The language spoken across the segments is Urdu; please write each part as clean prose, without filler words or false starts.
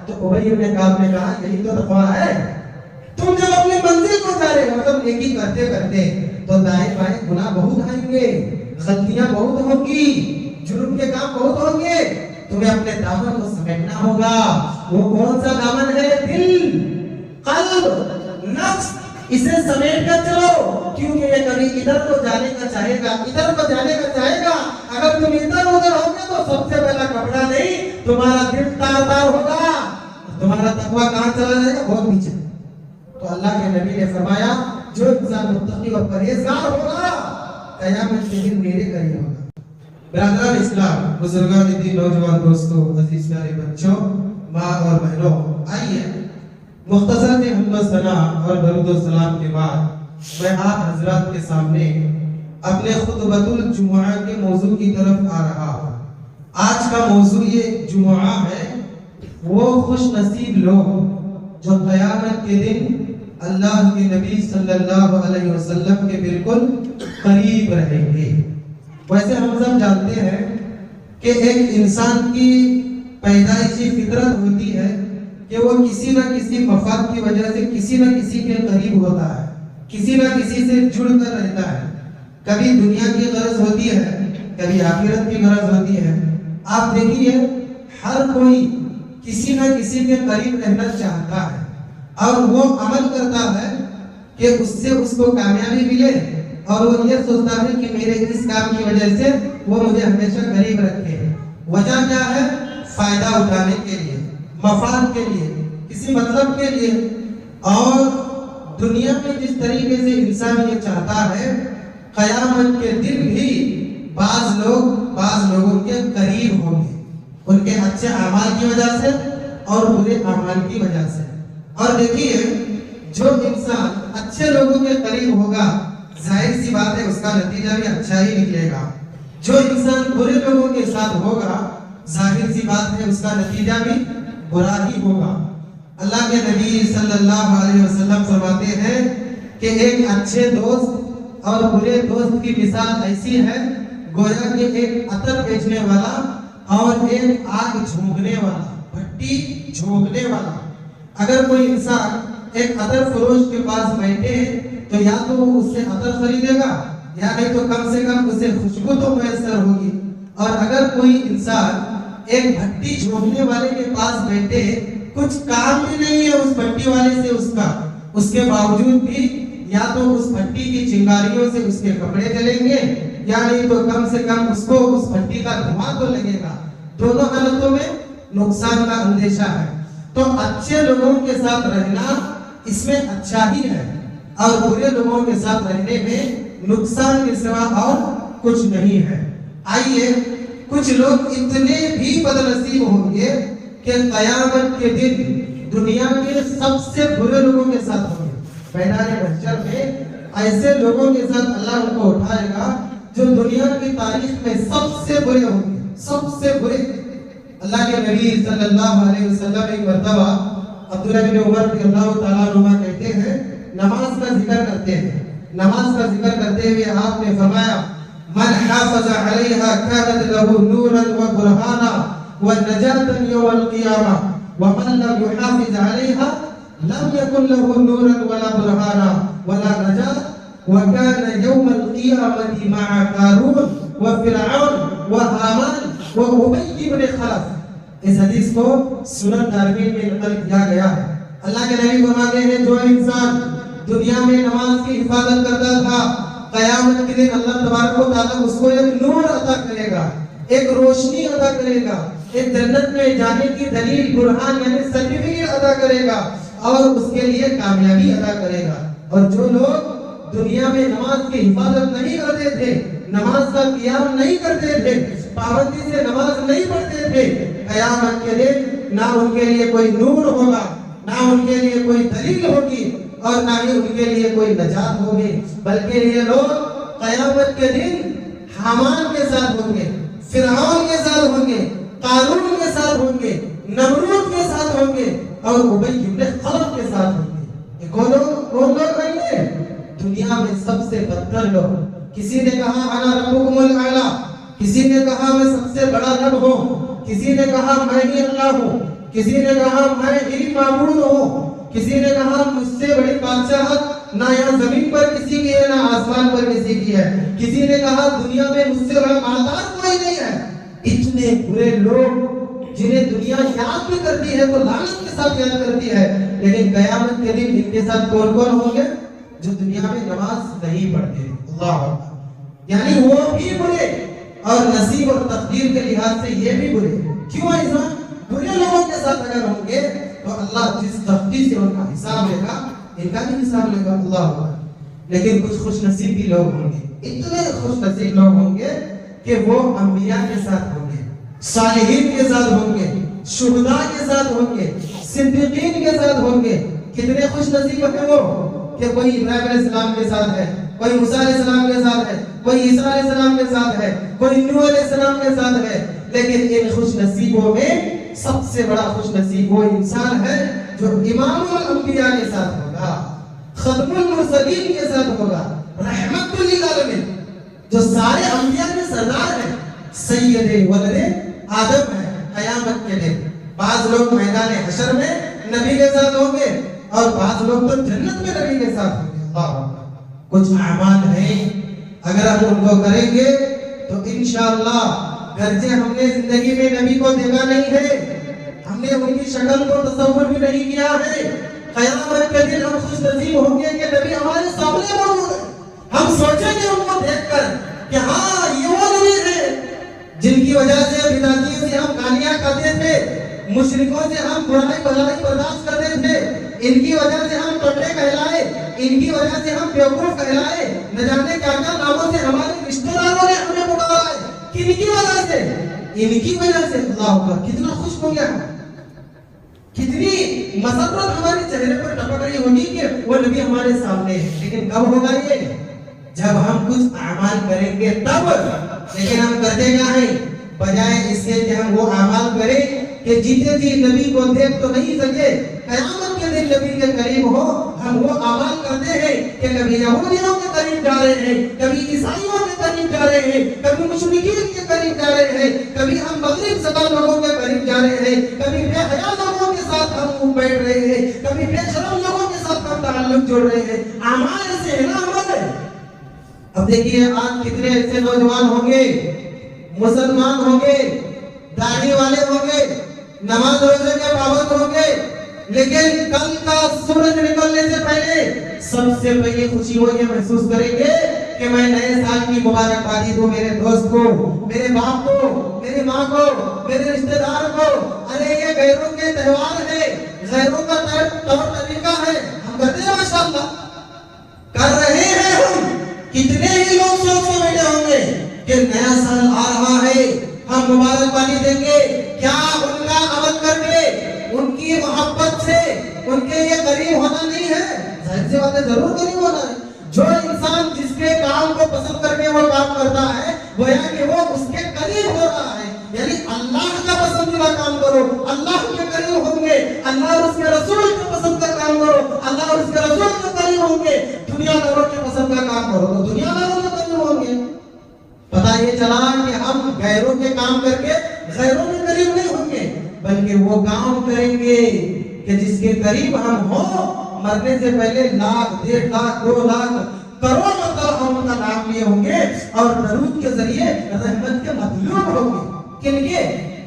تو ابی بن کعب نے کہا یہی تو تقویٰ ہے. تم جب اپنی منزل کو جا رہے ہو مطلب نیکی کرتے کرتے تو دائیں بائیں گناہ بہت آئیں گے, غلطیاں بہت ہوں گی, جرم کے کام بہت ہوں گے, تمہیں اپنے دامن کو سمیٹنا ہوگا. وہ کون سا دامن ہے؟ دل, قلب, نفس. اسے سمیٹ کر چلو, کیونکہ یہ کبھی ادھر کو جانے کا چاہے گا, ادھر کو جانے کا چاہے گا. اگر تم ادھر ادھر ہوگے تو سب سے پہلا کپڑا نہیں, تمہارا دل تار تار ہوگا, تمہارا تقویٰ کہاں چلا جائے گا؟ بہت پیچھے. تو اللہ کے نبی نے فرمایا جو انسان متقی اور پرہیزگار ہوگا قیامت کے دن میرے قریب ہوگا. برادران اسلام, بزرگان دین, نوجوان دوستوں, عزیز پیارے بچوں, ماں اور بہنوں, آئیے مختصر سے حمد و ثنا اور درود و سلام کے بعد میں آپ حضرات کے سامنے اپنے خطبۃ الجمعہ کے موضوع کی طرف آ رہا ہوں. آج کا موضوع یہ جمعہ ہے. وہ خوش نصیب لوگ جو قیامت کے دن اللہ کے نبی صلی اللہ علیہ وسلم کے بالکل قریب رہیں گے. ویسے ہم سب جانتے ہیں کہ ایک انسان کی پیدائشی فطرت ہوتی ہے کہ وہ کسی نہ کسی مفاد کی وجہ سے کسی نہ کسی کے قریب ہوتا ہے, کسی نہ کسی سے جڑ کر رہتا ہے. کبھی دنیا کی غرض ہوتی ہے, کبھی آخرت کی غرض ہوتی ہے. آپ دیکھیے ہر کوئی کسی نہ کسی کے قریب رہنا چاہتا ہے اور وہ عمل کرتا ہے کہ اس سے اس کو کامیابی ملے, اور وہ یہ سوچتا ہے کہ میرے اس کام کی وجہ سے وہ مجھے ہمیشہ قریب رکھے. وجہ کیا ہے؟ فائدہ اٹھانے کے لیے, مفاد کے لیے, کسی مطلب کے لیے. اور دنیا میں جس طریقے سے انسان یہ چاہتا ہے قیامت کے دن بھی بعض لوگوں کے قریب ہوں گے, ان کے اچھے اعمال کی وجہ سے اور برے اعمال کی وجہ سے. اور دیکھیے جو انسان اچھے لوگوں کے قریب ہوگا ظاہر سی بات ہے اس کا نتیجہ بھی اچھا ہی نکلے گا. جو انسان برے لوگوں کے ساتھ ہوگا ظاہر سی بات ہے اس کا نتیجہ بھی برا ہی ہوگا. اللہ کے نبی صلی اللہ علیہ وسلم فرماتے ہیں کہ ایک اچھے دوست اور برے دوست کی مثال ایسی ہے گویا کہ ایک عطر بیچنے والا اور ایک آگ جھونکنے والا, بھٹی جھونکنے والا. اگر کوئی انسان ایک عطر فروش کے پاس بیٹھے تو یا تو وہ اس سے عطر خریدے گا یا نہیں تو کم سے کم اسے خوشبو تو میسر ہوگی. اور اگر کوئی انسان ایک بھٹی جھونکنے والے کے پاس بیٹھے, کچھ کام بھی نہیں ہے اس بھٹی والے سے اس کے باوجود بھی یا تو اس بھٹی کی چنگاریوں سے اس کے کپڑے جلیں گے یا نہیں تو کم سے کم اس کو اس بھٹی کا دھواں تو لگے گا. دونوں حالتوں میں نقصان کا اندیشہ ہے. تو اچھے لوگوں کے ساتھ رہنا اس میں اچھا ہی ہے اور برے لوگوں کے ساتھ رہنے میں نقصان کے سوا اور کچھ نہیں ہے. آئیے کچھ لوگ اتنے بھی بدنصیب ہوں گے کہ قیامت کے دن دنیا کے سب سے برے لوگوں کے ساتھ ہوں گے. میدان محشر میں ایسے لوگوں کے ساتھ اللہ ان کو اٹھائے گا جو دنیا کی تاریخ میں سب سے برے ہوں گے, سب سے برے. اللہ کے نبی صلی اللہ علیہ وسلم ایک مرتبہ عبداللہ بن عمر رضی اللہ تعالیٰ عنہ کہتے ہیں نماز کا ذکر کرتے ہیں. نماز کا ذکر کرتے ہوئے آپ نے فرمایا من حافظ علیہا کانت له نورا وبرہانا ونجاتا یوم القیامہ ومن لم يحافظ علیہا لم يكن له نورا ولا برهانا ولا نجاة وكان يوم القيامة مع قارون وفرعون وهامان وأبي بن خلف. اس حدیث کو سنن دارمی میں نقل کیا گیا ہے. اللہ کے نبی فرماتے ہیں جو انسان دنیا میں نماز کی حفاظت کرتا تھا قیامت کے دن اللہ تبارک و تعالیٰ اس کو ایک نور عطا کرے گا, ایک روشنی عطا کرے گا, ایک جنت میں جانے کی دلیل برہان یعنی سرٹیفکیٹ عطا کرے گا اور اس کے لیے کامیابی عطا کرے گا. اور جو لوگ دنیا میں نماز کی حفاظت نہیں کرتے تھے, نماز کا قیام نہیں کرتے تھے, پابندی سے نماز نہیں پڑھتے تھے, قیامت کے دن نہ ان کے لیے کوئی نور ہوگا, نہ ان کے لیے کوئی دلیل ہوگی اور نہ ہی ان کے لیے کوئی نجات ہوگی, بلکہ یہ لوگ قیامت کے دن حامان کے ساتھ ہوں گے, فرعون کے ساتھ ہوں گے, قارون کے ساتھ ہوں گے, نمرود کے ساتھ ہوں گے اور ابی بن خلف کے ساتھ ہوں گے. یہ کون لوگ رہیں گے؟ دنیا میں سب سے بدتر لوگ. کسی نے کہا انا ربکم الاعلی, کسی نے کہا میں سب سے بڑا رب ہوں, کسی نے کہا میں ہی اللہ ہوں, کسی نے کہا میں ہی معبود ہوں، کسی نے کہا مجھ سے بڑی بادشاہت نہ یہاں زمین پر کسی کی ہے نہ آسمان پر کسی کی ہے، کسی نے کہا دنیا میں مجھ سے بڑا مالدار کوئی نہیں ہے۔ اتنے برے لوگ جنہیں دنیا یاد بھی کرتی ہے تو لعنت کے ساتھ یاد کرتی ہے، لیکن قیامت کے دن ان کے ساتھ کون کون ہوں گے؟ جو دنیا میں نماز نہیں پڑھتے۔ اللہ اکبر، یعنی وہ بھی برے اور نصیب اور تقدیر کے لحاظ سے یہ بھی برے۔ کیوں ایسا؟ برے لوگوں کے ساتھ اگر ہوں گے تو اللہ جس سختی سے ان کا حساب لے گا ان کا بھی حساب لے گا۔ اللہ اکبر، لیکن کچھ خوش نصیب بھی لوگ ہوں گے، اتنے خوش نصیب لوگ ہوں گے کہ وہ انبیاء کے ساتھ ہوں گے، صالحین کے ساتھ ہوں گے، شہداء کے ساتھ ہوں گے، صدیقین کے ساتھ ہوں گے۔ کتنے خوش نصیب ہیں وہ کہ کوئی ابراہیم علیہ السلام کے ساتھ ہے، کوئی موسیٰ علیہ السلام کے ساتھ ہے، کوئی عیسیٰ علیہ السلام کے ساتھ ہے، کوئی نوح علیہ السلام کے ساتھ ہے۔ لیکن ان خوش نصیبوں میں سب سے بڑا خوش نصیب وہ انسان ہے جو امام الانبیاء کے ساتھ ہوگا، ختم المرسلین کے ساتھ ہوگا، رحمت للعالمین، جو سارے انبیاء کے سردار ہیں، سید ولد آدم ہے قیامت کے دن۔ بعض لوگ میدان حشر میں نبی کے ساتھ ہوں گے اور بعض لوگ تو جنت میں نبی کے ساتھ ہوں گے۔ اللہ اکبر، کچھ اعمال ہیں اگر ہم ان کو کریں گے تو انشاءاللہ گرچہ ہم نے زندگی میں نبی کو دیکھا نہیں ہے، ہم نے ان کی شکل کو تصور بھی نہیں کیا ہے، قیامت کے دن ہم خوش نصیب ہوں گے کہ نبی ہمارے سامنے موجود ہے۔ ہم سوچیں گے ان کو دیکھ کر کہ ہاں یہ وہ نبی ہے جن کی وجہ سے بدعتیوں سے ہم گالیاں کھاتے تھے، مشرکوں سے ہم برائی برداشت کرتے تھے، ان کی وجہ سے ہم ٹوٹے کہلائے، ان کی وجہ سے ہم بیوقوف کہلائے، نہ جانے کیا کیا ناموں سے ہمارے رشتہ داروں نے ہمیں پکارا ہے۔ کن کی وجہ سے؟ ان کی وجہ سے۔ اللہ اکبر، کتنا خوش ہو گیا، کتنی مسرت ہمارے چہرے پر ٹپک رہی ہوگی کہ وہ نبی ہمارے سامنے ہے۔ لیکن کب ہوگا یہ؟ جب ہم کچھ اعمال کریں گے تب۔ لیکن ہم کرتے کیا ہیں؟ بجائے اس کے کہ ہم وہ اعمال کریں کہ جیتے جی نبی کو دیکھ تو نہیں سکے، قیامت کے دن نبی کے قریب ہو، ہم وہ اعمال کرتے ہیں کہ کبھی یہودیوں کے قریب جا رہے ہیں، کبھی عیسائیوں کے قریب جا رہے ہیں، کبھی مشرکین کے قریب جا رہے ہیں، کبھی ہم مغرب زدہ لوگوں کے قریب جا رہے ہیں، کبھی بے حیا لوگوں کے ساتھ ہم بیٹھ رہے ہیں، کبھی بے شرم لوگوں کے ساتھ ہم تعلق جوڑ رہے ہیں۔ اعمال سے ہے نا عمل ہے۔ اب دیکھیے آج کتنے ایسے نوجوان ہوں گے، مسلمان ہوں گے، داڑھی والے ہوں گے، نماز روزے کے پابند ہوں گے، لیکن کل کا سورج نکلنے سے پہلے سب سے پہلے خوشی وہ یہ محسوس کریں گے کہ میں نئے سال کی مبارکبادی دوں میرے دوست کو، میرے باپ کو، میری ماں کو، میرے رشتہ دار کو۔ ارے یہ غیروں کے تہوار ہے، غیروں کا طور طریقہ ہے، ہم کرتے ہیں ماشاءاللہ، کر رہے ہیں ہم۔ کتنے ہی لوگ سوچ کے بیٹھے ہوں گے کہ نیا سال آ رہا ہے، ہم مبارکبادی دیں گے، کیا ان کا عمل کر کے ان کی محبت سے ان کے یہ قریب ہونا نہیں ہے؟ ظاہر سی بات ہے، ضرور قریب ہونا ہے۔ جو انسان جس کے کام کو پسند کر کے وہ کام کرتا ہے گویا کہ وہ اس کے قریب ہو رہا ہے۔ یعنی اللہ کا پسندیدہ کام کرو، اللہ کے قریب ہوں گے، اللہ اور اس کے رسول کے پسند کا کام کرو، اللہ اور اس کے رسول کے قریب ہوں گے۔ دنیا داروں کے پسند کا کام کرو تو دنیا داروں کے قریب ہوں گے۔ پتہ یہ چلا کہ ہم غیروں کے کام کر کے غیروں کے قریب نہیں ہوں گے، بلکہ وہ کام کریں گے کہ جس کے قریب ہم ہوں، مرنے سے پہلے 1,00,000 1.5 لاکھ 2 لاکھ کروڑ مرتبہ ہم ان کا نام لیے ہوں گے اور درود کے ذریعے رحمت کے مطلوب ہوں گے۔ کن کے؟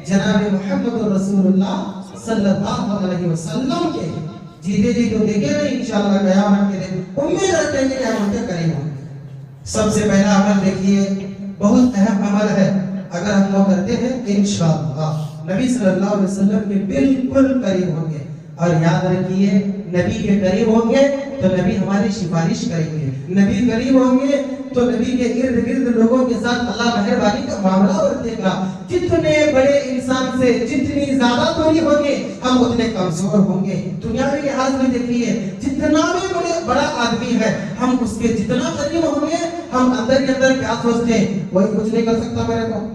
جناب محمد رسول اللہ صلی اللہ علیہ وسلم کے۔ جیتے جی تو دیکھیں گے انشاءاللہ قیامت کے دن، امید رکھتے ہیں کہ ہم ان کے قریب ہوں گے۔ سب سے پہلا عمل دیکھیے، بہت اہم عمل ہے، اگر ہم وہ کرتے ہیں انشاءاللہ نبی صلی اللہ علیہ وسلم کے بالکل قریب ہوں گے۔ اور یاد رکھیے، نبی کے قریب ہوں گے تو نبی ہماری سفارش کریں گے، نبی قریب ہوں گے تو نبی کے ارد گرد لوگوں کے ساتھ اللہ مہربانی کا معاملہ برتے گا۔ جتنے بڑے انسان سے جتنی زیادہ دوری ہوگی ہم اتنے کمزور ہوں گے۔ دنیاوی لحاظ میں دیکھیے، جتنا بھی بڑا آدمی ہے ہم اس کے جتنا قریب ہوں گے، ہم اندر کے اندر کیا سوچتے ہیں، وہی کچھ نہیں کر سکتا میرے کو،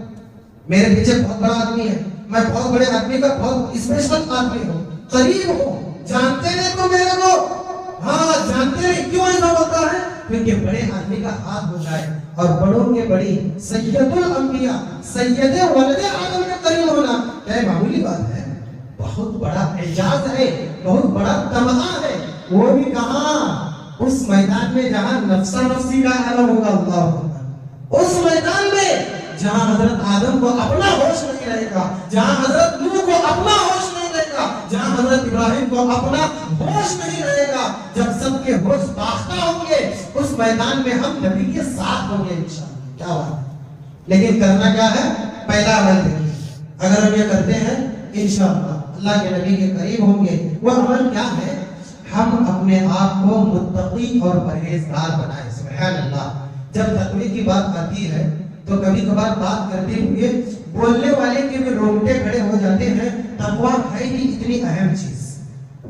میرے پیچھے بہت بڑا آدمی ہے، میں بہت بڑے آدمی کا بہت اسپیشل آدمی ہوں، قریب ہوں، جانتے ہیں تو میرے کو، ہاں جانتے ہیں۔ کیوں ایسا ہوتا ہے؟ کیونکہ بڑے آدمی کا ہاتھ ہو جائے، اور بڑوں کے بڑی سید الانبیاء، سید ولد آدم کے قریب ہونا کیا معمولی بات ہے؟ بہت بڑا اعجاز ہے، بہت بڑا تمغہ ہے، وہ بھی کہاں؟ اس میدان میں جہاں نفسا نفسی کا عالم ہوگا، اللہ اکبر، اس میدان میں جہاں حضرت آدم کو اپنا ہوش نہیں رہے گا، جہاں حضرت نوح کو اپنا ہوش نہیں رہے گا، جہاں حضرت ابراہیم کو اپنا ہوش نہیں رہے گا، جب سب کے ہوش باختہ ہوں گے اس میدان میں ہم نبی کے ساتھ ہوں گے انشاءاللہ۔ کیا بات ہے، لیکن کرنا کیا ہے؟ پہلا عمل دیکھیے، اگر ہم یہ کرتے ہیں انشاءاللہ اللہ کے نبی کے قریب ہوں گے۔ وہ عمل کیا ہے؟ ہم اپنے آپ کو متقی اور پرہیزگار بنائیں۔ سبحان اللہ۔ جب تقوی کی بات آتی ہے تو کبھی کبھار بات کرتے ہوئے بولنے والے کے بھی رونگٹے کھڑے ہو جاتے ہیں۔ تقویٰ ہے ہی اتنی اہم چیز۔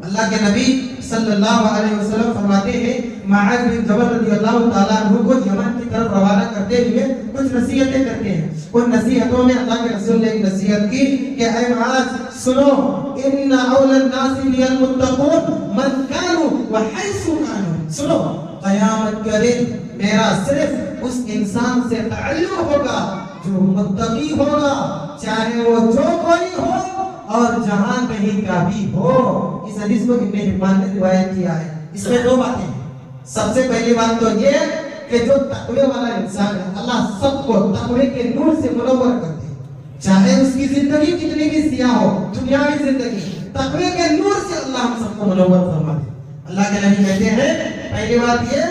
اللہ کے نبی صلی اللہ علیہ وسلم فرماتے ہیں معاذ بن جبل رضی اللہ تعالیٰ عنہ کو یمن کی طرف روانہ کرتے ہوئے کچھ نصیحتیں کرتے ہیں۔ ان نصیحتوں میں اللہ کے رسول نے ایک نصیحت کی کہ اے معاذ سنو، ان اول الناس بی المتقون من کانوا وحیث کانوا۔ سنو، قیامت کے دن میرا صرف اس انسان سے تعلق ہوگا جو متقی ہوگا، چاہے وہ جو کوئی ہو اور جہاں کہیں کا بھی ہو۔ اس حدیث کو ابن حبان نے روایت کیا ہے۔ اس میں دو باتیں ہیں۔ سب سے پہلی بات تو یہ کہ جو تقوی والا انسان ہے اللہ سب کو تقوی کے نور سے منور کر دے، چاہے اس کی زندگی کتنی بھی سیاہ ہو، دنیاوی زندگی، تقوی کے نور سے اللہ ہم سب کو منور فرما دے۔ اللہ کے نبی کہتے ہیں پہلی بات یہ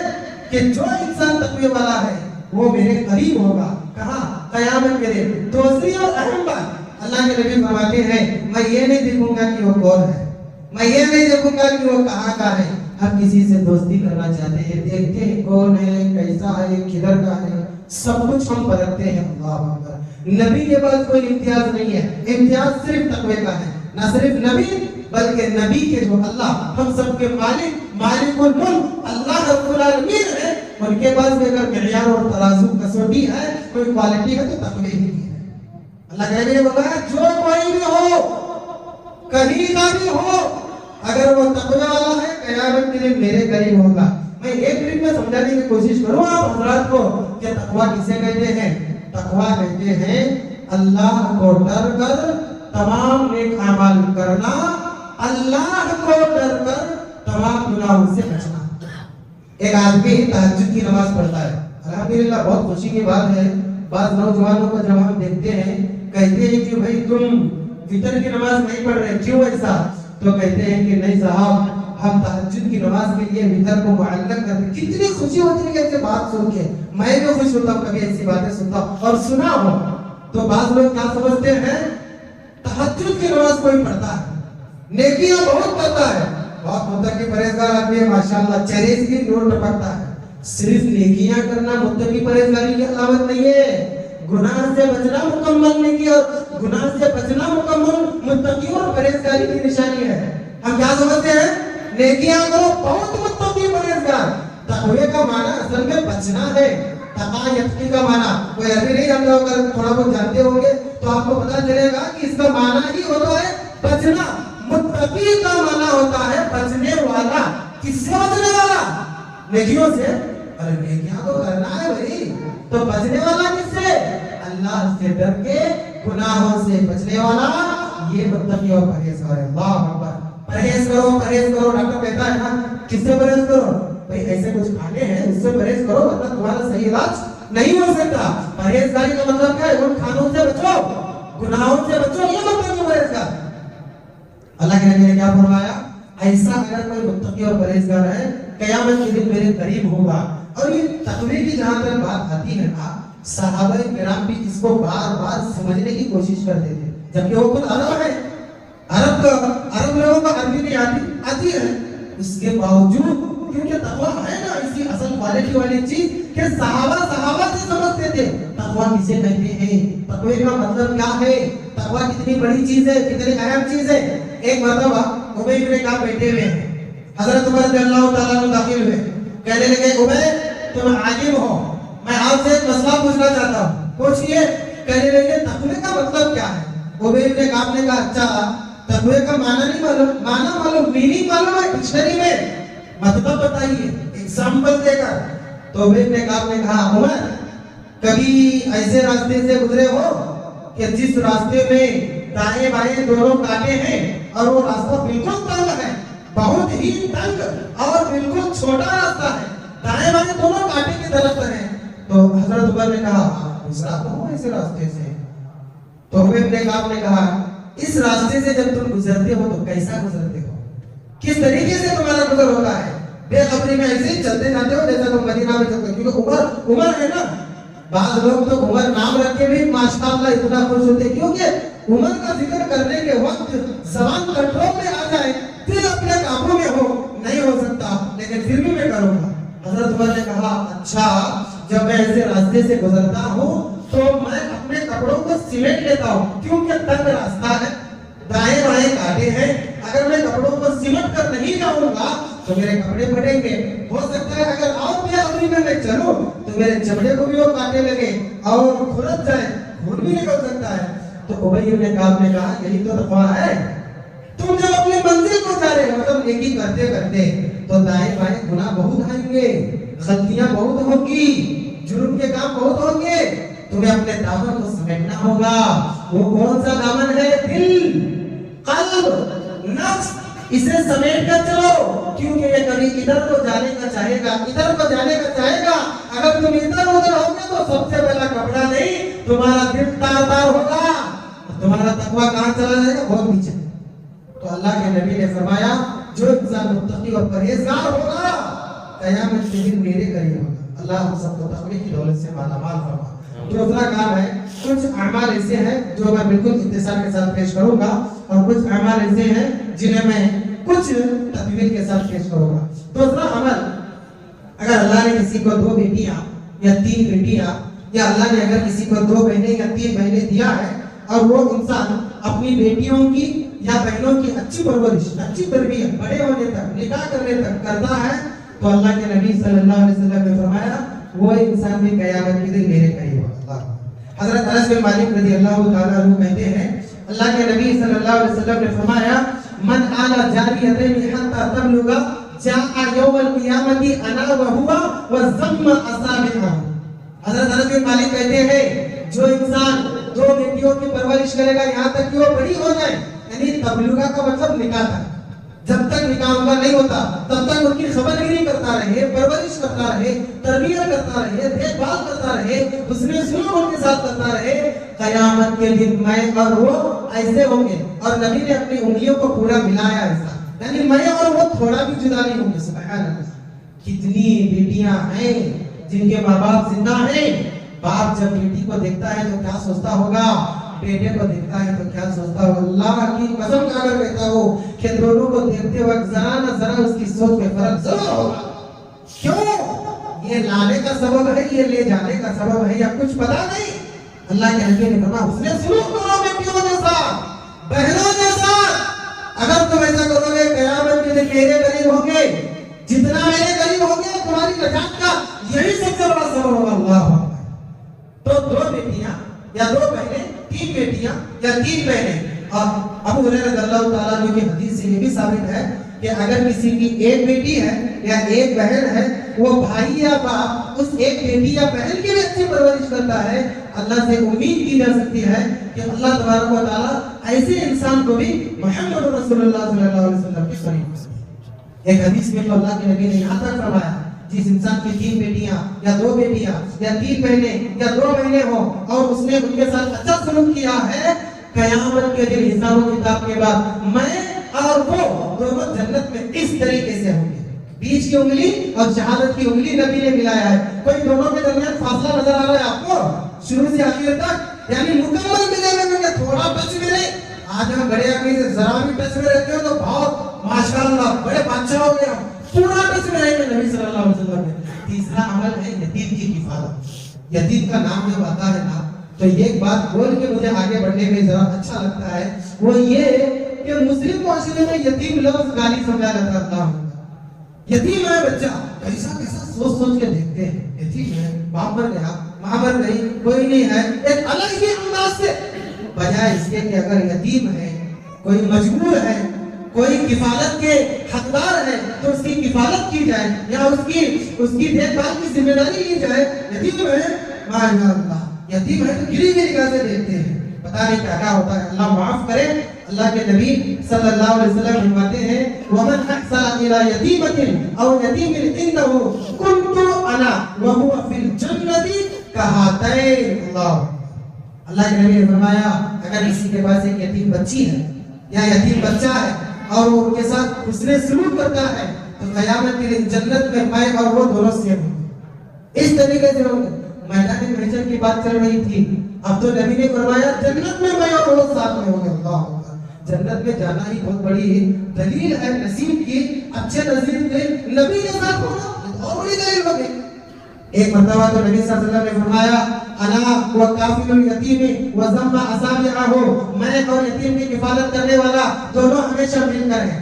کہ جو انسان تقوی والا ہے وہ میرے قریب ہوگا۔ کہاں؟ قیامت کے دن۔ دوسری اور اہم بات اللہ کے نبی فرماتے ہیں میں یہ نہیں دیکھوں گا کہ وہ کون ہے، میں یہ نہیں دیکھوں گا کہ وہ کہاں کا ہے۔ ہم کسی سے دوستی کرنا چاہتے ہیں، دیکھتے ہیں کون ہے، کیسا ہے، کدھر کا ہے، سب کچھ ہم پرکھتے ہیں۔ اللہ اکبر۔ نبی کے پاس کوئی امتیاز نہیں ہے، امتیاز صرف تقوی کا ہے۔ نہ صرف نبی بلکہ نبی کے جو اللہ ہم سب کے مالک الملک اللہ رب العالمین ہے، ان کے پاس بھی اگر معیار اور ترازو کسوٹی ہے، کوئی کوالٹی ہے تو تقوی ہی کی ہے۔ اللہ کہہ رہے بتا جو کوئی بھی ہو، کہیں کا بھی ہو، اگر وہ تقوی والا ہے قیامت کے دن میرے قریب ہوگا۔ میں ایک منٹ میں سمجھانے کی کوشش کروں آپ حضرات کو کہ تقوی کسے کہتے ہیں۔ تقوی کہتے ہیں اللہ کو ڈر کر تمام نیک اعمال کرنا، اللہ کو ڈر کر تمام گناہوں سے بچنا۔ ایک آدمی تہجد کی نماز پڑھتا ہے، الحمدللہ بہت خوشی کی بات ہے۔ بعض نوجوانوں کو جب ہم دیکھتے ہیں کہتے ہیں کہ بھائی تم فطر کی نماز نہیں پڑھ رہے، کیوں ایسا؟ تو کہتے ہیں کہ نہیں صاحب ہم تہجد کی نماز کے لیے فطر کو معلق کرتے۔ کتنی خوشی ہوتی ہے ایسے بات سن کے، میں بھی خوش ہوتا ہوں کبھی ایسی باتیں سنتا ہوں اور سنا ہوں۔ تو بعض لوگ کیا سمجھتے ہیں تہجد کی نماز کوئی پڑھتا ہے، نیکیاں بہت کرتا ہے، بہت متقی پرہیزگار آدمی ہے ماشاءاللہ، چہرے سے بھی نور ٹپکتا ہے۔ صرف نیکیاں کرنا متقی پرہیزگاری کی علامت نہیں ہے، گناہ سے بچنا مکمل نیکی اور گناہ سے بچنا مکمل متقی اور پرہیزگاری کی نشانی ہے۔ ہم کیا سمجھتے ہیں نیکیاں کرو بہت متقی پرہیزگار۔ تقوی کا معنی اصل میں بچنا ہے۔ تقا یتقی کا معنی کوئی عربی نہیں جانتا ہوگا، تھوڑا بہت جانتے ہوں گے تو آپ کو پتا چلے گا کہ اس کا معنی ہی ہوتا ہے بچنا۔ متقی کا معنی ہوتا ہے بچنے والا۔ کس سے بچنے والا؟ نیکیوں سے۔ ارے نیکیاں تو کرنا ہے بھائی، تو بچنے والا کس سے؟ اللہ سے ڈر کے گناہوں سے بچنے والا، یہ متقی اور پرہیزگار ہے۔ اللہ اکبر۔ پرہیز کرو پرہیز کرو، ڈاکٹر کہتا ہے نا کس سے پرہیز کرو؟ بھائی ایسے کچھ کھانے ہیں اس سے پرہیز کرو ورنہ تمہارا صحیح علاج نہیں ہو سکتا۔ پرہیزگاری کا مطلب کیا ہے؟ ان کھانوں سے بچو، گناہوں سے بچو، یہ مطلب ہے پرہیزگار۔ اللہ کے نبی نے کیا فرمایا؟ ایسا اگر کوئی متقی اور پرہیزگار ہے قیامت کے دن میرے قریب ہوگا۔ اور یہ تقوی کی جہاں تک بات آتی ہے نا، صحابہ کرام بھی اس کو بار بار سمجھنے کی کوشش کرتے تھے، جبکہ وہ خود عرب ہے، عرب لوگوں کو عربی نہیں آتی ہے، اس کے باوجود کیونکہ تقوی ہے نا اسی اصل کوالٹی والی چیز کہ صحابہ سے سمجھتے تھے تقوی کسے کہتے ہیں، تقوی کا مطلب کیا ہے، تقوی کتنی بڑی چیز ہے، کتنی اہم چیز ہے۔ ایک مرتبہ ابی بن کعب بیٹھے ہوئے ہیں، حضرت عمر رضی اللہ تعالیٰ عنہ داخل ہوئے، کہنے لگے ابی تم عالم ہو، میں آپ سے ایک مسئلہ پوچھنا چاہتا ہوں، پوچھئے۔ کہنے لگے تقوی کا مطلب کیا ہے؟ ابی بن کعب نے کہا اچھا تقوی کا معنی نہیں معلوم، میننگ معلوم ہے ڈکشنری میں، مطلب بتائیے ایگزامپل دے کر۔ تو ابی بن کعب نے کہا عمر کبھی ایسے راستے سے گزرے ہو کہ جس راستے میں دائیں بائیں دونوں کاٹے ہیں اور وہ راستہ بالکل تنگ ہے، بہت ہی تنگ اور بالکل چھوٹا راستہ ہے، دائیں بائیں دونوں کاٹے کے درخت ہیں۔ تو حضرت عمر نے کہا گزرا تو ہو ایسے راستے سے؟ تو ابی بن کعب نے کہا اس راستے سے جب تم گزرتے ہو تو کیسا گزرتے ہو، کس طریقے سے تمہارا گزر ہوتا ہے؟ بے خبری میں ایسے ہی چلتے جاتے ہو جیسا تم مدینہ میں چلتے ہو؟ کیونکہ عمر ہے نا، بعض لوگ تو عمر نام رکھ کے بھی ماشاءاللہ اتنا خوش ہوتے ہیں، کیونکہ عمر کا ذکر کرنے کے وقت زبان کنٹرول میں آ جائے، دل اپنے قابو میں ہو، نہیں ہو سکتا لیکن پھر بھی میں کروں گا۔ حضرت عمر نے کہا اچھا جب میں ایسے راستے سے گزرتا ہوں تو میں اپنے کپڑوں کو سمیٹ لیتا ہوں، کیونکہ تنگ راستہ ہے، دائیں بائیں کاٹے ہیں، اگر میں کپڑوں کو سمٹ کر نہیں جاؤں گا تو میرے کپڑے پھٹیں گے، ہو سکتا ہے اگر اور بے خبری میں چلوں تو میرے چمڑے کو بھی وہ کاٹنے لگے اور کھرچ جائے، خون بھی نکل سکتا ہے۔ تو ابی بن کعب نے کہا یہی تو تقویٰ ہے، تم جب اپنی منزل کو جا رہے ہو، مطلب ایک ہی کرتے کرتے تو دائیں بائیں گناہ بہت آئیں گے، غلطیاں بہت ہوں گی، جرم کے کام بہت ہوں گے، تمہیں اپنے دامن کو سمیٹنا ہوگا۔ وہ کون سا دامن ہے؟ دل، قلب، نفس، اسے سمیٹ کر چلو، کیونکہ یہ کبھی ادھر کو جانے کا چاہے گا، ادھر کو جانے کا چاہے گا، اگر تم ادھر ادھر ہوگے تو سب سے پہلا کپڑا نہیں تمہارا دل تار تار ہوگا، تمہارا تقویٰ کہاں چلا جائے گا؟ بہت نیچے۔ تو اللہ کے نبی نے فرمایا جو انسان متقی اور پرہیزگار ہوگا قیامت کے دن میرے قریب ہوگا۔ اللہ ہم سب کو تقوی کی دولت سے مالا مال فرما۔ دوسرا کام ہے، کچھ اعمال ایسے ہیں جو میں بالکل اختصار کے ساتھ پیش کروں گا اور کچھ اعمال ایسے ہیں جنہیں میں کچھ تدبیر کے ساتھ پیش کروں گا۔ دوسرا عمل، اگر اللہ نے کسی کو 2 بیٹیاں یا 3 بیٹیاں، یا اللہ نے اگر کسی کو 2 بہنیں یا 3 بہنیں دیا ہے اور وہ انسان اپنی بیٹیوں کی یا بہنوں کی اچھی پرورش، اچھی تربیت بڑے ہونے تک، نکاح کرنے تک کرتا ہے تو اللہ کے نبی صلی اللہ علیہ وسلم نے فرمایا وہ انسان بھی قیامت کے دن میرے قریب ہوگا۔ حضرت انس بن مالک رضی اللہ تعالیٰ عنہ کہتے ہیں اللہ کے نبی صلی اللہ علیہ وسلم نے فرمایا من آل جاریتین حتی تبلغ جاء یوم القیامت انا وہوا وضم اصابعہ۔ حضرت انس بن مالک کہتے ہیں جو انسان 2 بیٹیوں کی پرورش کرے گا یہاں تک کہ وہ بڑی ہو جائے، یعنی تبلغہ کا مطلب نکاح تک، جب تک نکاح ان کا نہیں ہوتا تب تک ان کی خبرگیری کرتا رہے، پرورش کرتا رہے، تربیت کرتا رہے، دیکھ بھال کرتا رہے، حسن سلوک ان کے ساتھ کرتا رہے، قیامت کے دن میں اور وہ ایسے ہوں گے۔ اور نبی نے اپنی انگلیوں کو پورا ملایا ایسا، یعنی میں اور وہ تھوڑا بھی جدا نہیں ہوں گے۔ سبحان اللہ، کتنی بیٹیاں ہیں جن کے ماں باپ زندہ ہیں، باپ جب بیٹی کو دیکھتا ہے تو کیا سوچتا ہوگا، بیٹے کو دیکھتا ہے تو کیا سوچتا ہوگا۔ اللہ کی قسم کھا کر کہتا ہوں کہ دونوں کو دیکھتے وقت ذرا نہ ذرا اس کی سوچ میں فرق ضرور ہوگا۔ کیوں؟ یہ لانے کا سبب ہے، یہ لے جانے کا سبب ہے، یا کچھ پتا نہیں۔ اللہ کے حکیم نے فرمایا حسن سلوک کرو بیٹیوں کے ساتھ، بہنوں کے ساتھ، اگر تم ایسا کرو گے قیامت کے دن میرے قریب ہوں گے، جتنا میرے قریب ہوں گے تمہاری نجات کا یہی سب سے بڑا سبب ہوگا۔ اللہ اکبر۔ تو 2 بیٹیاں یا 2 بہنیں، 3 بیٹیاں یا 3 بہنیں۔ اور ابو ہریرہ رضی اللہ تعالیٰ عنہ کی حدیث سے یہ بھی ثابت ہے کہ اگر کسی کی 1 بیٹی ہے یا 1 بہن ہے، وہ بھائی یا باپ اس 1 بیٹی یا بہن کی بھی اچھی پرورش کرتا ہے، اللہ سے امید کی جا سکتی ہے کہ اللہ تبارک و تعالیٰ ایسے انسان کو بھی محمد رسول اللہ صلی اللہ علیہ وسلم کی قریب۔ ایک حدیث میں تو اللہ کے نبی نے یہاں تک فرمایا جس انسان کی 3 بیٹیاں یا 2 بیٹیاں یا 3 بہنیں یا 2 بہنیں ہوں اور اس نے ان کے ساتھ اچھا سلوک کیا ہے، قیامت کے دن حساب و کتاب کے بعد میں اور وہ دونوں جنت میں اس طریقے سے ہوں گے۔ بیچ کی انگلی اور شہادت کی انگلی نبی نے ملایا ہے، کوئی دونوں کے درمیان فاصلہ نظر آ رہا ہے آپ کو شروع سے آخر تک، یعنی مکمل ملے ہوئے، تھوڑا ٹچ میں نہیں۔ آج ہم بڑے آدمی سے ذرا بھی ٹچ میں رہتے ہو تو بہت ماشاءاللہ بڑے بادشاہ ہو گئے، پورا ٹچ میں رہیں گے نبی صلی اللہ علیہ وسلم نے۔ تیسرا عمل ہے یتیم کی کفالت۔ یتیم کا نام جب آتا ہے نا تو ایک بات بول کے مجھے آگے بڑھنے میں ذرا اچھا لگتا ہے، وہ یہ کہ مسلم معاشرے میں یتیم لفظ گالی سمجھا جاتا ہے۔ یتیم ہے بچہ، کیسا کیسا سوچ سوچ کے دیکھتے ہیں، یتیم ہے، باپ مر گیا، ماں مر گئی، کوئی نہیں ہے، ایک الگ ہی انداز سے، بجائے اس کے کہ اگر یتیم ہے، کوئی مجبور ہے، کوئی کفالت کے حقدار ہے تو اس کی کفالت کی جائے یا اس کی دیکھ بھال کی ذمہ داری لی جائے۔ یتیم ہے، ماشاء اللہ، یتیم ہے تو گری ہوئی نگاہ سے دیکھتے ہیں، پتہ نہیں کیا کیا ہوتا ہے، اللہ معاف کرے۔ اللہ کے نبی صلی اللہ علیہ وسلم فرماتے ہیں وَمَنْ أَحْسَنَ إِلَىٰ يَتِيمَةٍ أَوْ يَتِيمٍ عِندَهُ كُنْتُ أَنَا وَهُوَ فِي الْجَنَّةِ كَهَاتَيْنِ۔ اللہ کے نبی نے فرمایا اگر کسی کے پاس ایک یتیم بچی ہے یا یتیم بچہ ہے اور وہ ان کے ساتھ حسن سلوک کرتا ہے تو قیامت کے دن جنت میں میں اور وہ دونوں سیم ہوں گے۔ اس طریقے سے ہوں گے۔ میدان محشر کی بات چل رہی تھی، اب تو نبی نے فرمایا جنت میں میں اور وہ ساتھ میں ہوں گے۔ اللہ اکبر، جنت میں جانا ہی بہت بڑی دلیل ہے نصیب کی، اچھے نصیب کے نبی کے ساتھ ہونا اور بڑی دلیل ہوگی۔ ایک مرتبہ تو نبی صلی اللہ علیہ وسلم نے فرمایا انا وکافل الیتیم وضم اصابعہ، میں اور یتیم کی کفالت کرنے والا دونوں ہمیشہ مل کر ہیں،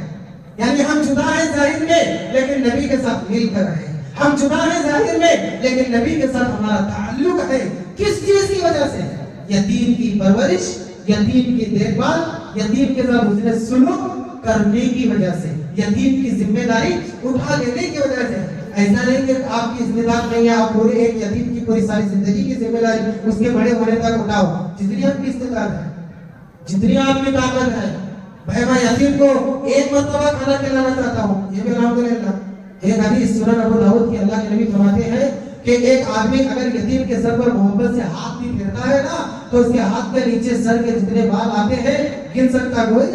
یعنی ہم جدا ہیں ظاہر میں لیکن نبی کے ساتھ مل کر ہیں، ہم جدا ہیں ظاہر میں لیکن نبی کے ساتھ ہمارا تعلق ہے۔ کس چیز کی وجہ سے؟ یتیم کی پرورش، یتیم کی دیکھ بھال، یتیم کے ساتھ حسن سلوک کرنے کی وجہ سے، یتیم کی ذمہ داری اٹھا لینے کی وجہ سے۔ ایسا نہیں کہ آپ کی ذمہ دار نہیں ہے، آپ پورے ایک یتیم کی پوری ساری زندگی کی ذمہ داری اس کے بڑے ہونے تک اٹھاؤ، جتنی آپ کی استطاعت ہے، جتنی آپ کی طاقت ہے۔ بھائی میں یتیم کو ایک مرتبہ کھانا کھلانا چاہتا ہوں، یہ بھی الحمدللہ۔ ایک حدیث سنن ابو داؤد کی اللہ کے نبی فرماتے ہیں کہ ایک آدمی اگر یتیم کے سر پر محبت سے ہاتھ بھی پھیرتا ہے نا تو اس کے ہاتھ کے نیچے سر کے جتنے بال آتے ہیں گن سکتا کوئی؟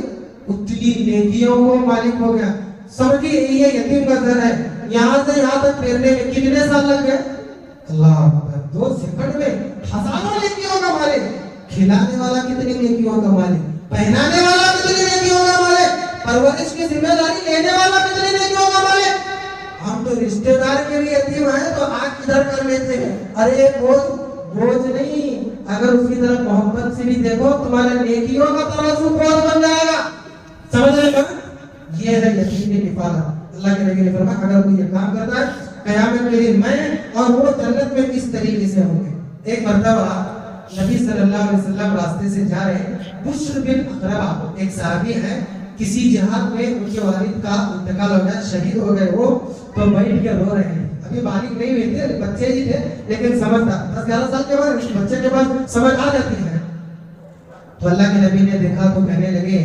اتنی نیکیوں کو مالک ہو گیا۔ سمجھیے یہ یتیم کا سر ہے، یہاں سے یہاں تک پھیرنے میں کتنے سال لگ گئے؟ اللہ اکبر، 2 سیکنڈ میں ہزاروں نیکیوں کا مالک۔ کھلانے والا کتنی نیکیوں کا مالک، پہنانے والا کتنی نیکیوں کا مالک، پرورش کی ذمہ داری لینے والا کتنی نیکیوں کا مالک۔ ہم تو رشتہ دار کے بھی یتیم ہیں تو آنکھ کدھر کر لیتے ہیں، ارے بوجھ نہیں، اگر اس کی طرف محبت سے بھی دیکھو تمہارے نیکیوں کا ترازو بوجھ بن جائے گا۔ سمجھ رہے ہیں؟ یہ ہے یتیم کی کفالت۔ اللہ کے نبی نے فرمایا اگر کوئی یہ کام کرتا ہے قیامت کے دن میں اور وہ جنت میں اس طریقے سے ہوں گے۔ ایک مرتبہ نبی صلی اللہ علیہ وسلم راستے سے جا رہے ہیں، بشر بن اقربہ ایک صحابی ہے، کسی جہاد میں ان کے والد کا انتقال ہو گیا، شہید ہو گئے وہ، تو بیٹھ کے رو رہے ہیں۔ ابھی بالغ نہیں ہوئے تھے، بچے ہی تھے لیکن سمجھدار، 10-11 سال کے بعد بچے کے پاس سمجھ آ جاتی ہے۔ تو اللہ کے نبی نے دیکھا تو کہنے لگے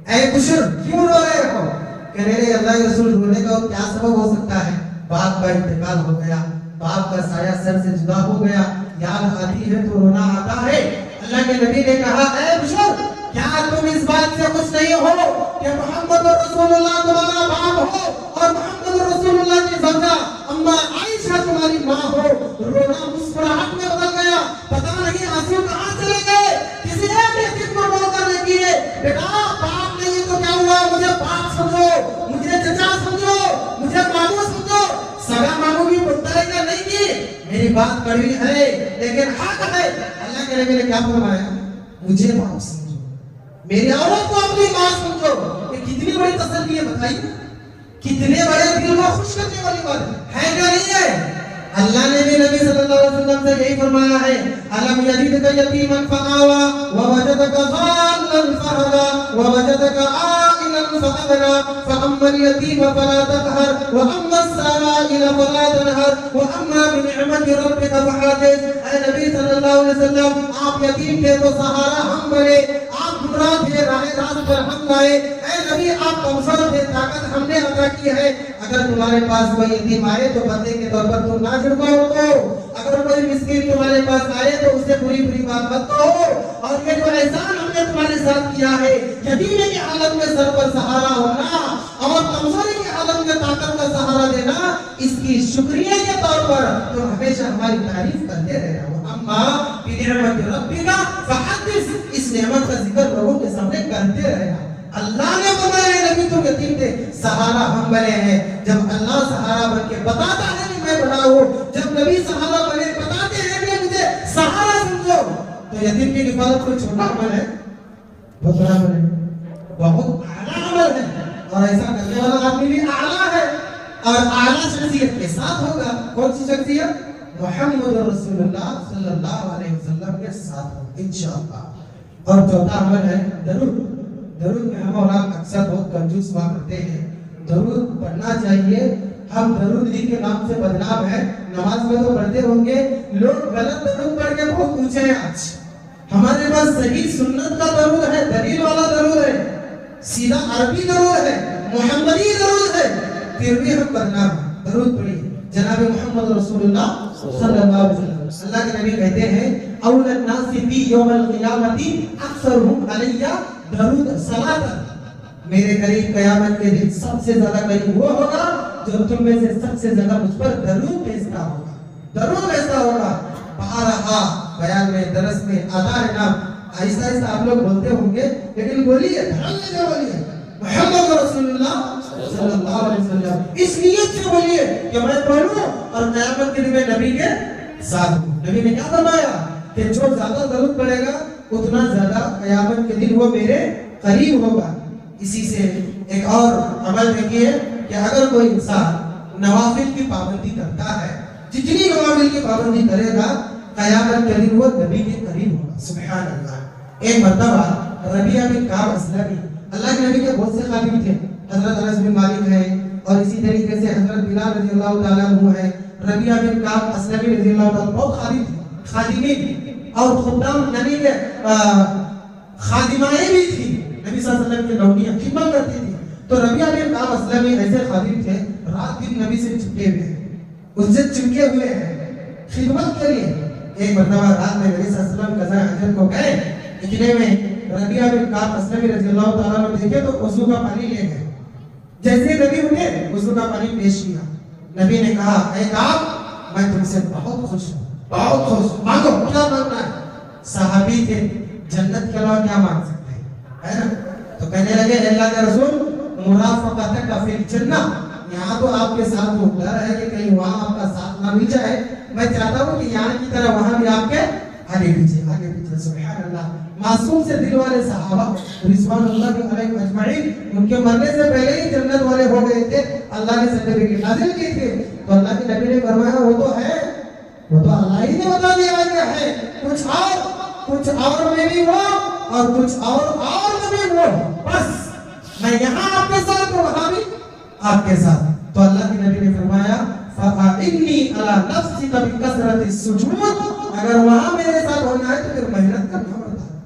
اے بشر کیوں رو رہے ہو؟ کہنے لگے اللہ کے رسول رونے کا کیا سبب ہو سکتا ہے؟ باپ کا انتقال ہو گیا، باپ کا سایہ سر سے جدا ہو گیا، یاد آتی ہے تو رونا آتا ہے۔ اللہ کے نبی نے کہا اے بشر کیا تم اس بات سے خوش نہیں ہو کہ محمد رسول اللہ تمہارا باپ ہو اور محمد رسول اللہ کی زوجہ اما عائشہ تمہاری ماں ہو؟ رونا مسکراہٹ میں بدل گیا، پتہ نہیں آنسو کہاں چلے گئے۔ کسی ایک یتیم کو رو کر نے کیے، بیٹا باپ نہیں تو کیا ہوا، مجھے باپ سمجھو، مجھے چچا سمجھو، مجھے ماموں سمجھو، سگا ماموں بھی بتائے گا نہیں کی میری بات کڑوی ہے لیکن حق ہے۔ اللہ کے نبی نے کیا فرمایا؟ مجھے باپ سمجھو، میری عورت کو اپنی ماں سمجھو۔ یہ کتنی بڑی تسلی ہے بتائیے، کتنے بڑے دل کو خوش کرنے والی بات ہے کیا نہیں ہے؟ اللہ نے بھی نبی صلی اللہ علیہ وسلم سے یہی فرمایا ہے الم یجدک یتیما فآوی ووجدک ضالا فہدی ووجدک عائلا فاغنی فاما الیتیم فلا تقہر واما السائل فلا تنہر واما بنعمت ربک فحدث۔ اے نبی صلی اللہ علیہ وسلم آپ یتیم تھے تو سہارا ہم بنے، آپ گمراہ تھے راہ راست پر ہم لائے۔ اے نبی آپ کمزور تھے، طاقت ہم نے عطا کی ہے۔ اگر تمہارے پاس کوئی یتیم آئے تو بدلے کے طور پر تم نہ چھڑکاؤ کو، اگر کوئی مسکین تمہارے پاس آئے تو اسے بری بری بات مت کہو۔ اور یہ جو احسان ہم نے تمہارے ساتھ کیا ہے، یتیمی کی حالت میں سر پر سہارا ہونا اور کمزوری کی حالت میں طاقت کا سہارا دینا، اس کی شکریہ کے طور پر تم ہمیشہ ہماری تعریف کرتے رہے ہو۔ اما بنعمت ربک فحدث، اس نعمت کا ذکر لوگوں کے سامنے کرتے رہے۔ اللہ نے فرمایا نبی تم یتیم تھے، سہارا ہم بنے ہیں۔ جب اللہ سہارا بن کے بتاتا ہے کہ میں بنا ہوں، جب نبی سہارا بنے بتاتے ہیں کہ مجھے سہارا سمجھو، تو یتیم کی حفاظت کوئی چھوٹا عمل ہے؟ بہت بڑا عمل ہے، بہت اعلیٰ عمل ہے، اور ایسا کرنے والا آدمی بھی اعلیٰ ہے اور اعلیٰ شخصیت کے ساتھ ہوگا۔ کون سی شخصیت؟ محمد رسول اللہ صلی اللہ علیہ وسلم کے ساتھ ہوگا انشاءاللہ۔ اور چوتھا عمل ہے درود۔ درود میں ہم اور آپ اکثر بہت کنجوس ہوا کرتے ہیں، درود پڑھنا چاہیے۔ ہم درود ہی کے نام سے بدنام ہیں، نماز میں تو پڑھتے ہوں گے، لوگ غلط درود پڑھ کے بہت اونچے ہیں آج، ہمارے پاس صحیح سنت کا درود ہے، دلیل والا درود ہے، سیدھا عربی درود ہے، محمدی درود ہے، پھر بھی ہم بدنام ہیں۔ درود پڑھیے جناب محمد رسول اللہ صلی اللہ علیہ وسلم۔ اللہ کے نبی کہتے ہیں اول الناس فی یوم القیامت اکثرهم علی درود صلاۃ، میرے قریب قیامت کے دن سب سے زیادہ قریب وہ ہوگا جو تم میں سے سب سے زیادہ مجھ پر درود بھیجتا ہوگا، درود بھیجتا ہوگا۔ بارہا بیان میں، درس میں آتا ہے نام، آہستہ آہستہ آپ لوگ بولتے ہوں گے لیکن بولیے دھیان لے کے بولیے محمد رسول اللہ صلی اللہ علیہ وسلم، اس نیت سے بولیے کہ میں پڑھوں اور قیامت کے دن میں نبی کے ساتھ ہوں۔ نبی نے کیا فرمایا کہ جو زیادہ درود پڑھے گا اتنا زیادہ قیامت کے دن وہ میرے قریب ہوگا۔ اسی سے ایک اور عمل دیکھیے کہ اگر کوئی انسان نوافل کی پابندی کرتا ہے، جتنی نوافل کی پابندی کرے گا قیامت کے دن وہ نبی کے قریب ہوگا۔ سبحان اللہ۔ ایک مرتبہ ربیعہ بن کعب اسلمی، اللہ کے نبی کے بہت سے خادم تھے، حضرت انس بن مالک ہیں اور اسی طریقے سے حضرت بلال رضی اللہ تعالیٰ عنہ ہیں، ربیعہ بن کعب اسلمی رضی اللہ تعالیٰ بہت خادم تھے، خادمین اور خدام یعنی کہ خادمائیں بھی تھی، نبی صلی اللہ علیہ وسلم کی نوکریاں خدمت کرتی تھی۔ تو ربیعہ بن کعب اسلمی ایسے خادم تھے رات دن نبی سے چپکے ہوئے ہیں، اس سے چپکے ہوئے ہیں خدمت کے لیے۔ ایک مرتبہ رات میں نبی صلی اللہ علیہ وسلم قضاء حاجت کو گئے، اتنے میں ربیعہ بن کعب اسلمی رضی اللہ تعالیٰ عنہ دیکھے تو وضو کا پانی لے گئے۔ جیسے نبی انہیں وضو کا پانی پیش کیا، نبی نے کہا اے کعب میں تم سے بہت خوش ہوں، بہت خوش، مانگو کیا مانگنا ہے۔ صحابی تھے، جنت کے علاوہ کیا مانگ سکتے ہیں، ہے نا؟ تو کہنے لگے اللہ کے رسول مرافقتک فی الجنہ، یہاں تو آپ کے ساتھ ہوں، ڈر ہے کہ کہیں وہاں آپ کا ساتھ نہ مل جائے، میں چاہتا ہوں کہ یہاں کی طرح وہاں بھی آپ کے آگے پیچھے آگے پیچھے۔ سبحان اللہ۔ معصوم سے دل والے صحابہ رضوان اللہ علیہم اجمعین، ان کے مرنے سے پہلے ہی جنت والے ہو گئے تھے، اللہ نے سرٹیفکیٹ نازل کی تھی۔ تو اللہ کے نبی نے فرمایا وہ تو ہے، وہ تو اللہ ہی نے بتا دیا کہ ہے، کچھ اور میں بھی وہ اور کچھ اور میں بھی وہ، بس میں یہاں آپ کے ساتھ ہوں، وہاں بھی آپ کے ساتھ۔ تو اللہ کے نبی نے فرمایا فَإِنِّي عَلَى نَفْسِكَ بِكَثْرَةِ السُّجُودِ، اگر وہاں میرے ساتھ ہونا ہے تو پھر محنت کرنا پڑتا ہے۔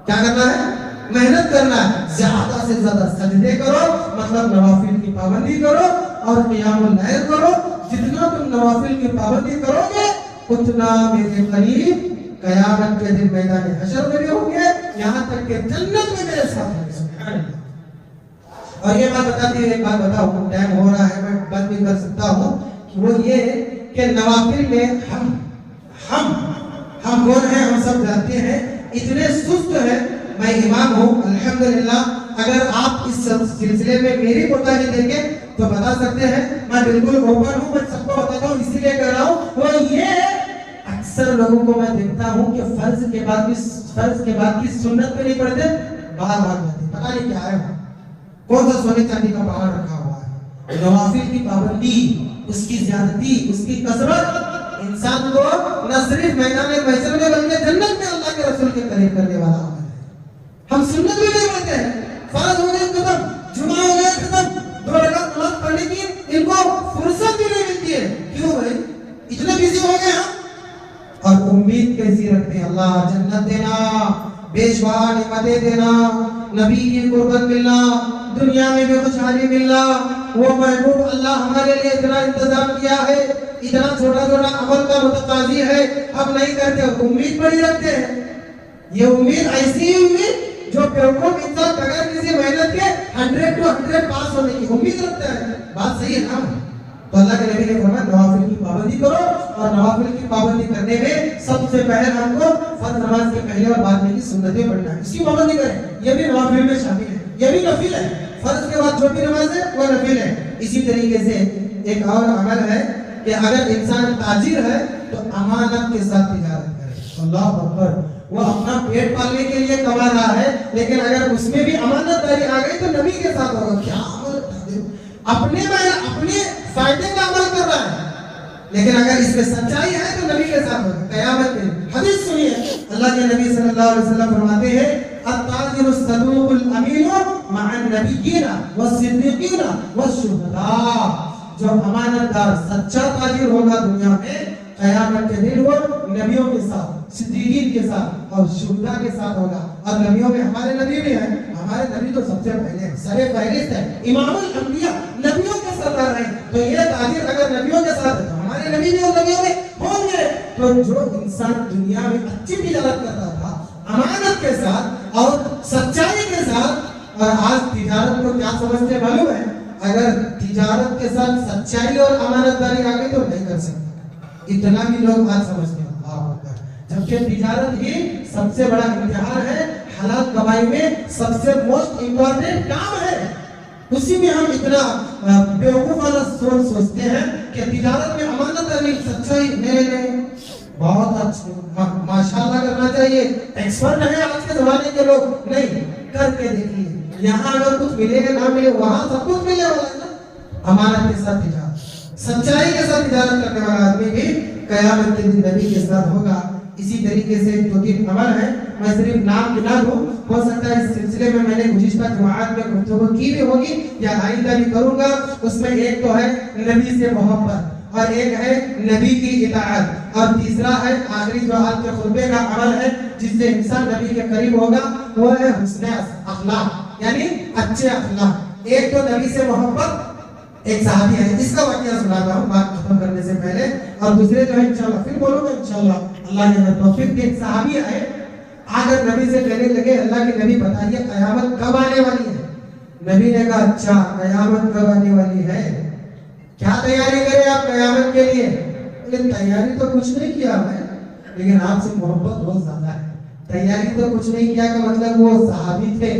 کیا کرنا ہے؟ محنت کرنا ہے، زیادہ سے زیادہ سجدے کرو، مطلب نوافل کی پابندی کرو اور قیام اللیل کرو۔ جتنا تم نوافل کی پابندی کرو گے اتنا میرے قریب قیامت کے دن میدان حشر میں بھی ہوں گے، یہاں تک کہ جنت میں میرے ساتھ ہوں گے۔ سبحان اللہ۔ اور یہ بات بتاتی ہے، ایک بات بتاؤں، ٹائم ہو رہا ہے میں بند بھی کر سکتا ہوں، وہ یہ ہے کہ نوافل میں ہم کون ہیں ہم سب جانتے ہیں، اتنے سست ہیں۔ میں امام ہوں الحمدللہ، اگر آپ اس سلسلے میں میری کوتاہی دیکھیں تو بتا سکتے ہیں، میں بالکل اوپن ہوں، میں سب کو بتاتا ہوں، اسی لیے کہہ رہا ہوں۔ وہ یہ اکثر لوگوں کو میں دیکھتا ہوں کہ فرض کے بعد کی سنت پہ نہیں پڑھتے، باہر بھاگ جاتے، پتہ نہیں کیا ہے، کون سا سونے چاندی کا پہاڑ رکھا ہوا ہے۔ نوافل کی پابندی، اس کی زیادتی، اس کی کثرت انسان کو نہ صرف میدان محشر میں بلکہ جنت میں اللہ کے رسول کے قریب کرنے والا عمل ہے۔ ہم سنت بھی نہیں پڑھتے ہیں، فرض ہو گئے ختم، جمعہ ہو گیا ختم، 2 رکعت نماز پڑھنے کی ان کو فرصت بھی نہیں ملتی ہے۔ کیوں بھائی اتنے بزی ہو گئے ہم؟ اور امید کیسی رکھتے ہیں؟ اللہ جنت دینا، بے شمار نعمتیں دینا، نبی کی قربت ملنا، دنیا میں بھی خوشحالی ملنا، وہ محبوب اللہ ہمارے لیے اتنا انتظام کیا ہے، اتنا چھوٹا عمل کا متقاضی ہے، ہم نہیں کرتے، امید بڑی رکھتے ہیں۔ یہ امید ایسی امید جو بیوقوف انسان بغیر کسی محنت کے 100 to 100 پاس ہونے کی امید رکھتا ہے۔ بات صحیح ہے نا؟ تو اللہ کے نبی نے فرمایا نوافل کی پابندی کرو، اور نوافل کی پابندی کرنے میں سب سے پہلے ہم کو فرض نماز کے پہلے اور بعد میں کی سنتیں پڑھنا ہے، اس کی پابندی کریں، یہ بھی نوافل میں شامل ہے، یہ بھی نفل ہے، فرض کے بعد جو بھی نماز ہے وہ نفل ہے۔ اسی طریقے سے ایک اور عمل ہے کہ اگر انسان تاجر ہے تو امانت کے ساتھ تجارت کرے۔ اللہ اکبر، وہ اپنا پیٹ پالنے کے لیے کما رہا ہے، لیکن اگر اس میں بھی امانت داری آ گئی تو نبی کے ساتھ ہوگا۔ کیا عمل، اپنے فائدے کا عمل کر رہا ہے، لیکن اگر اس میں سچائی ہے تو نبی کے ساتھ ہوگا قیامت کے دن۔ حدیث سنیے، اللہ کے نبی صلی اللہ علیہ وسلم فرماتے ہیں التاجر الصدوق الامین مع النبیین والصدیقین والشہداء، جو امانت دار سچا تاجر ہوگا دنیا میں، قیامت کے دن وہ نبیوں کے ساتھ صدیقین کے ساتھ اور شہداء کے ساتھ ہوگا. اور نبیوں میں ہمارے نبی بھی ہیں. ہمارے نبی تو سب سے پہلے ہیں, سر فہرست ہے, امام الانبیاء, نبیوں کے سردار ہیں. تو یہ تاجر اگر نبیوں کے ساتھ ہے تو ہمارے نبی بھی اور نبیوں میں ہوں گے. تو جو انسان دنیا میں اچھی تجارت کرتا تھا امانت کے ساتھ اور سچائی کے ساتھ, اور آج تجارت کو کیا سمجھتے معلوم ہے؟ اگر تجارت کے ساتھ سچائی اور امانت داری آ گئی تو نہیں کر سکتے. اتنا بھی لوگ آج سمجھتے ہیں, جبکہ تجارت ہی سب سے بڑا امتحان ہے, حلال کمائی میں سب سے موسٹ امپورٹنٹ کام ہے. اسی میں ہم اتنا بیوقوفانہ سوچتے ہیں کہ تجارت میں امانت داری سچائی نہیں, بہت اچھا ماشاءاللہ کرنا چاہیے, ایکسپرٹ ہیں آج کے زمانے کے لوگ. نہیں, کر کے دیکھیے, یہاں اگر کچھ ملے گا نہ ملے وہاں سب کچھ ملے والا ہے نا. امانت کے ساتھ تجارت, سچائی کے ساتھ تجارت کرنے والا آدمی بھی قیامت کے دن نبی کے ساتھ ہوگا. اسی طریقے سے دو تین عمل ہیں, میں صرف نام گنا دوں, ہو سکتا ہے اس سلسلے میں میں نے گزشتہ جمعات میں گفتگو کی بھی ہوگی یا آئندہ بھی کروں گا. اس میں ایک تو ہے نبی سے محبت, اور ایک ہے نبی کی اطاعت, اور تیسرا ہے آخری جو آج کے خطبے کا عمل ہے جس سے انسان نبی کے قریب ہوگا, وہ ہے حسن اخلاق, یعنی اچھے اخلاق. ایک تو نبی سے محبت, ایک صحابی ہے, اس کا واقعہ سناتا ہوں بات ختم کرنے سے پہلے, اور دوسرے جو ہے انشاءاللہ پھر بولوں گا انشاءاللہ اللہ نے توفیق دی. ایک صحابی آئے, آگر نبی سے کہنے لگے اللہ کے نبی بتائیے قیامت کب آنے والی ہے؟ نبی نے کہا اچھا قیامت کب آنے والی ہے, کیا تیاری کرے آپ قیامت کے لیے؟ لیکن تیاری تو کچھ نہیں کیا میں, لیکن آپ سے محبت بہت زیادہ ہے. تیاری تو کچھ نہیں کیا کا مطلب وہ صحابی تھے,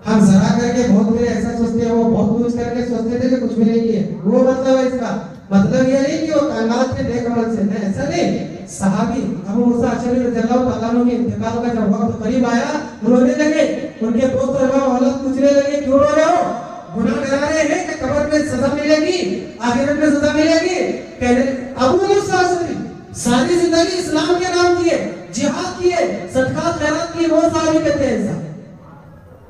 ہم ذرا کر کے بہت بڑے ایسا سوچتے ہیں, وہ بہت کچھ کر کے سوچتے تھے کہ کچھ بھی نہیں کیے. وہ مطلب ہے اس کا مطلب یہ نہیں کہ وہ کائنات کے نیک عمل سے, ایسا نہیں. صحابی ابو موسیٰ اشعری رضی اللہ تعالیٰ عنہ کے انتقال کا جب وقت قریب آیا, رونے لگے. ان کے دوست اور اولاد پوچھنے لگے کیوں رو رہے ہو, گناہ کرا رہے ہیں کہ قبر میں سزا ملے گی, آخرت میں سزا ملے گی؟ کہنے ابو موسیٰ اشعری ساری زندگی اسلام کے نام کیے, جہاد کیے, صدقات خیرات کیے, وہ صحابی کہتے ہیں ایسا.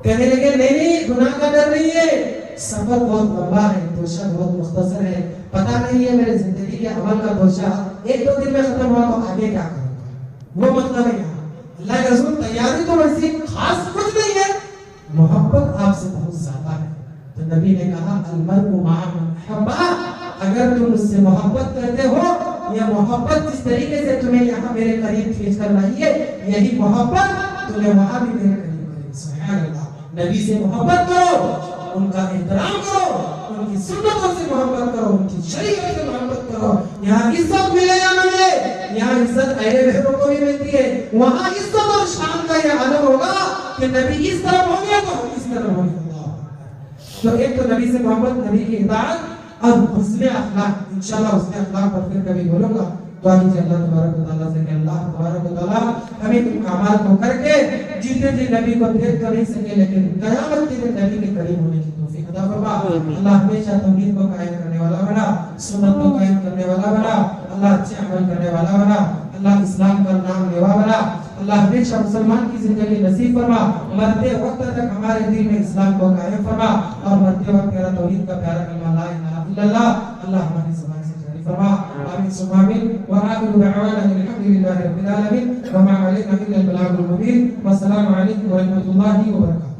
کہنے لگے نہیں گناہ کا ڈر نہیں ہے, سفر بہت لمبا ہے, دوشہ بہت مختصر ہے, پتہ نہیں ہے میرے زندگی کے عمل کا دوشہ ایک دو دن میں ختم ہوا تو آگے کیا کروں گا. وہ مطلب ہے یہاں اللہ کے رسول تیاری تو ویسی خاص کچھ نہیں ہے, محبت آپ سے بہت زیادہ ہے. تو نبی نے کہا المرء مع من احب, اگر تم اس سے محبت کرتے ہو, یہ محبت جس طریقے سے تمہیں یہاں میرے قریب کھینچ کر لائی ہے, یہی محبت تمہیں وہاں بھی میرے قریب کرے گی. سبحان اللہ. نبی سے محبت کرو, ان کا احترام کرو, ان کی سنتوں سے محبت کرو, ان کی شریعت سے محبت کرو. یہاں عزت ملے یا نہ ملے, یہاں عزت اہل بہروں کو بھی ملتی ہے, وہاں عزت اور شان کا یہ عالم ہوگا کہ نبی اس طرف ہوں گے تو ہم اس طرف ہوں گے. تو ایک تو نبی سے محبت, نبی کی اطاعت اور حسن اخلاق. انشاءاللہ حسن اخلاق پر پھر کبھی بولوں گا. دعا کیجیے اللہ تبارک و تعالیٰ سے کہ اللہ تبارک و تعالیٰ ہمیں ان اعمال کو کر کے جیتے جی نبی کو دیکھ کر نہیں سکے, لیکن قیامت کے دن نبی کے قریب ہونے کی توفیق عطا فرما. اللہ ہمیشہ توحید کو قائم کرنے والا بنا, سنت کو قائم کرنے والا بنا, اللہ اچھے عمل کرنے والا بنا, اللہ اسلام کا نام لیوا بنا. اللہ ہمیشہ مسلمان کی زندگی نصیب فرما, مرتے وقت تک ہمارے دل میں اسلام کو قائم فرما, اور مرتے وقت تیرا توحید کا پیارا کلمہ لا الہ الا اللہ اللہ ہماری زبان سے جاری فرما. آمین ثم آمین. وآخر دعوانا الحمد لله رب العالمين وما علينا إلا البلاغ المبين. والسلام عليكم ورحمة الله وبركاته.